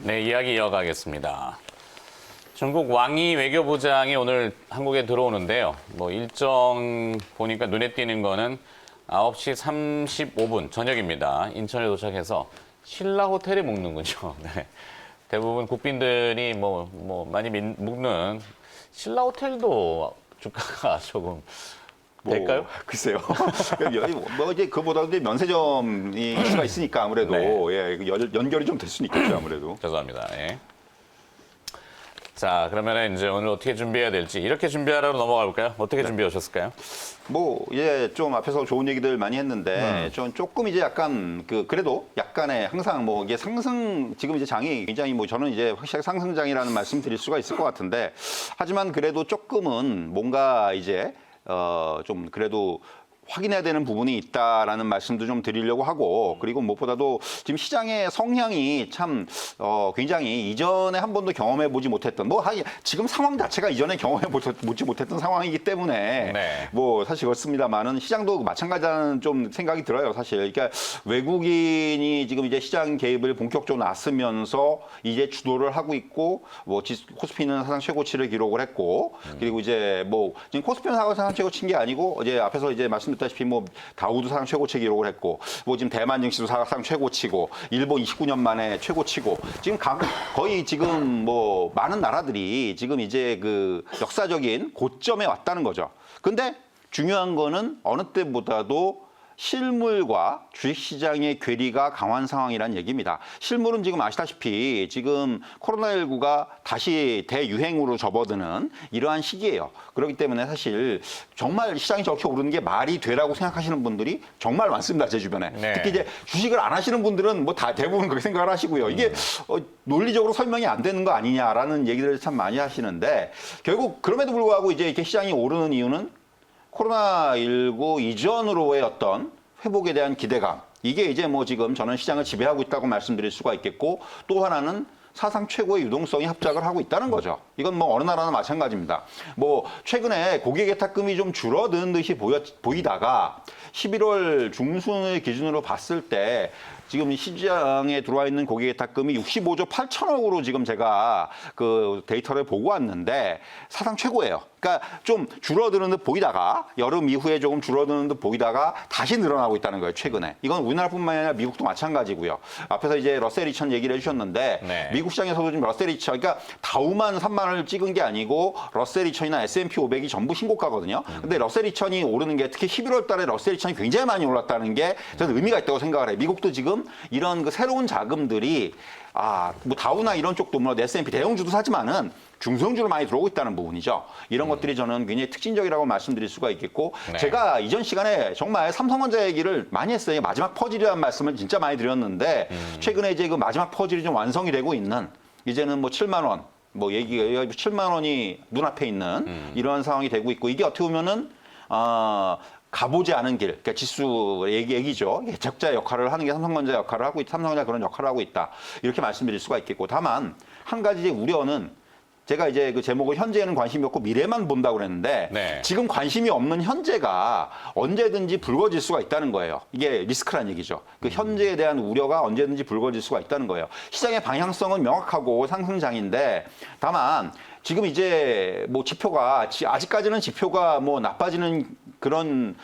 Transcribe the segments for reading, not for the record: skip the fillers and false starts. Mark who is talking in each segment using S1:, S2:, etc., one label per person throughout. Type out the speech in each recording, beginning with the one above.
S1: 네, 이야기 이어가겠습니다. 중국 왕이 외교부장이 오늘 한국에 들어오는데요. 뭐 일정 보니까 눈에 띄는 거는 9시 35분 저녁입니다. 인천에 도착해서 신라 호텔에 묵는군요. 네. 대부분 국빈들이 많이 묵는 신라 호텔도 주가가 조금 될까요?
S2: 글쎄요. 뭐 이제 그보다 이제 면세점이 이슈가 있으니까 아무래도
S1: 네.
S2: 예, 연결이 좀 될 수는 있겠죠 아무래도.
S1: 죄송합니다. 예. 자, 그러면 이제 오늘 어떻게 준비해야 될지 이렇게 준비하러 넘어가 볼까요? 어떻게 준비해 오셨을까요?
S2: 뭐 이제 좀 앞에서 좋은 얘기들 많이 했는데 좀 조금 이제 약간 그래도 약간의 항상 뭐 이게 상승 지금 이제 장이 굉장히 뭐 저는 이제 확실하게 상승장이라는 말씀 드릴 수가 있을 것 같은데 하지만 그래도 조금은 뭔가 이제 좀 그래도 확인해야 되는 부분이 있다라는 말씀도 좀 드리려고 하고 그리고 무엇보다도 지금 시장의 성향이 참 굉장히 이전에 한 번도 경험해 보지 못했던 지금 상황 자체가 이전에 경험해 보지 못했던 상황이기 때문에
S1: 네.
S2: 뭐 사실 그렇습니다만은 시장도 마찬가지라는 좀 생각이 들어요 사실. 그러니까 외국인이 지금 이제 시장 개입을 본격적으로 나서면서 이제 주도를 하고 있고 뭐 코스피는 사상 최고치를 기록을 했고 그리고 이제 뭐 지금 코스피는 사상 최고치인 게 아니고 이제 앞에서 이제 말씀드렸다시피 뭐 다우도 사상 최고치 기록을 했고 뭐 지금 대만 증시도 사상 최고치고 일본 29년 만에 최고치고 지금 거의 지금 뭐 많은 나라들이 지금 이제 그 역사적인 고점에 왔다는 거죠. 근데 중요한 거는 어느 때보다도 실물과 주식시장의 괴리가 강한 상황이라는 얘기입니다. 실물은 지금 아시다시피 지금 코로나19가 다시 대유행으로 접어드는 이러한 시기예요. 그렇기 때문에 사실 정말 시장이 저렇게 오르는 게 말이 되라고 생각하시는 분들이 정말 많습니다. 제 주변에.
S1: 네.
S2: 특히 이제 주식을 안 하시는 분들은 뭐 다 대부분 그렇게 생각을 하시고요. 이게 논리적으로 설명이 안 되는 거 아니냐라는 얘기들을 참 많이 하시는데 결국 그럼에도 불구하고 이제 이렇게 시장이 오르는 이유는 코로나19 이전으로의 어떤 회복에 대한 기대감. 이게 이제 뭐 지금 저는 시장을 지배하고 있다고 말씀드릴 수가 있겠고 또 하나는 사상 최고의 유동성이 합작을 하고 있다는 거죠. 이건 뭐 어느 나라나 마찬가지입니다. 뭐 최근에 고객예탁금이 좀 줄어드는 듯이 보이다가 11월 중순을 기준으로 봤을 때 지금 시장에 들어와 있는 고객예탁금이 65조 8천억으로 지금 제가 그 데이터를 보고 왔는데 사상 최고예요. 그러니까 좀 줄어드는 듯 보이다가 여름 이후에 조금 줄어드는 듯 보이다가 다시 늘어나고 있다는 거예요. 최근에. 이건 우리나라뿐만 아니라 미국도 마찬가지고요. 앞에서 이제 러셀 2000 얘기를 해주셨는데
S1: 네.
S2: 미국 시장에서도 지금 러셀 2000 그러니까 다우만 3만을 찍은 게 아니고 러셀 2000이나 S&P 500이 전부 신고가거든요. 근데 러셀 2000이 오르는 게 특히 11월 달에 러셀 2000이 굉장히 많이 올랐다는 게 저는 의미가 있다고 생각을 해요. 미국도 지금 이런 그 새로운 자금들이 뭐 다우나 이런 쪽도 물론 S&P 대형주도 사지만은 중소형주로 많이 들어오고 있다는 부분이죠. 이런 것들이 저는 굉장히 특징적이라고 말씀드릴 수가 있겠고
S1: 네.
S2: 제가 이전 시간에 정말 삼성전자 얘기를 많이 했어요. 마지막 퍼즐이라는 말씀을 진짜 많이 드렸는데 최근에 이제 그 마지막 퍼즐이 좀 완성이 되고 있는 이제는 뭐 7만 원 뭐 얘기가 7만 원이 눈앞에 있는 이러한 상황이 되고 있고 이게 어떻게 보면은 가보지 않은 길, 그러니까 지수 얘기죠. 적자 역할을 하는 게 삼성전자 역할을 하고 있다. 삼성전자 그런 역할을 하고 있다. 이렇게 말씀드릴 수가 있겠고 다만 한 가지 우려는 제가 이제 그 제목을 현재에는 관심이 없고 미래만 본다고 그랬는데
S1: 네.
S2: 지금 관심이 없는 현재가 언제든지 불거질 수가 있다는 거예요. 이게 리스크란 얘기죠. 그 현재에 대한 우려가 언제든지 불거질 수가 있다는 거예요. 시장의 방향성은 명확하고 상승장인데 다만 지금 이제 뭐 지표가 아직까지는 지표가 뭐 나빠지는 그런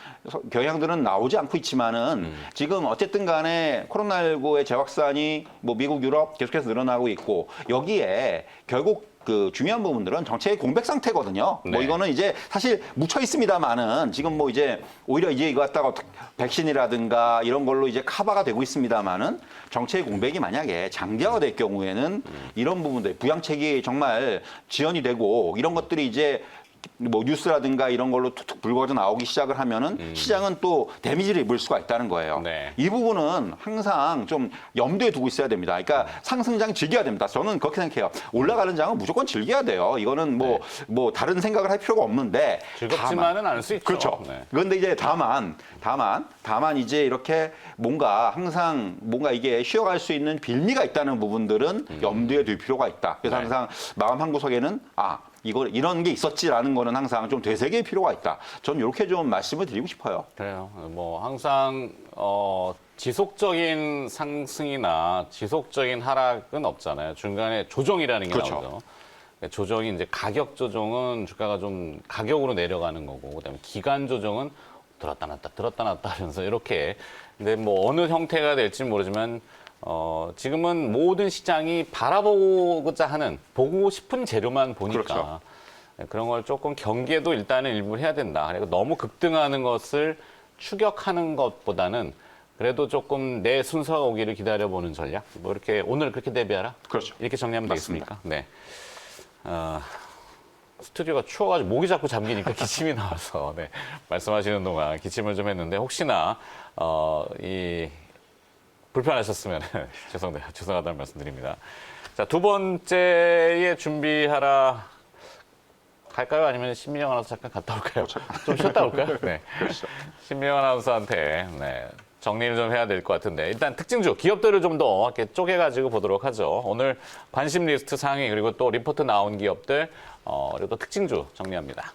S2: 경향들은 나오지 않고 있지만은 지금 어쨌든 간에 코로나19의 재확산이 뭐 미국, 유럽 계속해서 늘어나고 있고 여기에 결국 그 중요한 부분들은 정책의 공백 상태거든요.
S1: 네.
S2: 뭐 이거는 이제 사실 묻혀 있습니다만은 지금 뭐 이제 오히려 이제 이거 갖다가 백신이라든가 이런 걸로 이제 커버가 되고 있습니다만은 정책의 공백이 만약에 장기화가 될 경우에는 이런 부분들 부양책이 정말 지연이 되고 이런 것들이 이제 뭐 뉴스라든가 이런 걸로 툭툭 불거져 나오기 시작을 하면은 시장은 또 데미지를 입을 수가 있다는 거예요.
S1: 네.
S2: 이 부분은 항상 좀 염두에 두고 있어야 됩니다. 그러니까 상승장 즐겨야 됩니다. 저는 그렇게 생각해요. 올라가는 장은 무조건 즐겨야 돼요. 이거는 뭐 다른 생각을 할 필요가 없는데
S1: 즐겁지만은 않을 수 있죠.
S2: 그렇죠.
S1: 네.
S2: 그런데 이제 다만 이제 이렇게 뭔가 항상 뭔가 이게 쉬어갈 수 있는 빌미가 있다는 부분들은 염두에 둘 필요가 있다. 그래서
S1: 네.
S2: 항상 마음 한구석에는 이런 게 있었지라는 거는 항상 좀 되새길 필요가 있다. 저는 이렇게 좀 말씀을 드리고 싶어요.
S1: 그래요. 뭐 항상 지속적인 상승이나 지속적인 하락은 없잖아요. 중간에 조정이라는 게
S2: 그렇죠.
S1: 나오죠. 조정이 이제 가격 조정은 주가가 좀 가격으로 내려가는 거고, 그다음에 기간 조정은 들었다 놨다 하면서 이렇게. 근데 뭐 어느 형태가 될지 모르지만 지금은 모든 시장이 바라보고자 하는, 보고 싶은 재료만 보니까
S2: 그렇죠.
S1: 그런 걸 조금 경계도 일단은 일부 해야 된다. 그리고 너무 급등하는 것을 추격하는 것보다는 그래도 조금 내 순서가 오기를 기다려보는 전략. 뭐 이렇게 오늘 그렇게 대비하라.
S2: 그렇죠.
S1: 이렇게 정리하면
S2: 맞습니다.
S1: 되겠습니까? 네. 스튜디오가 추워가지고 목이 자꾸 잠기니까 기침이 나와서 네, 말씀하시는 동안 기침을 좀 했는데 혹시나 불편하셨으면 죄송하다는 말씀드립니다. 자, 두 번째에 준비하라 갈까요? 아니면 신민영 아나운서 잠깐 갔다 올까요? 좀 쉬었다 올까요? 네.
S2: 그렇죠.
S1: 신민영 아나운서한테 네, 정리를 좀 해야 될 것 같은데 일단 특징주, 기업들을 좀 더 이렇게 쪼개가지고 보도록 하죠. 오늘 관심 리스트 상위 그리고 또 리포트 나온 기업들 그리고 또 특징주 정리합니다.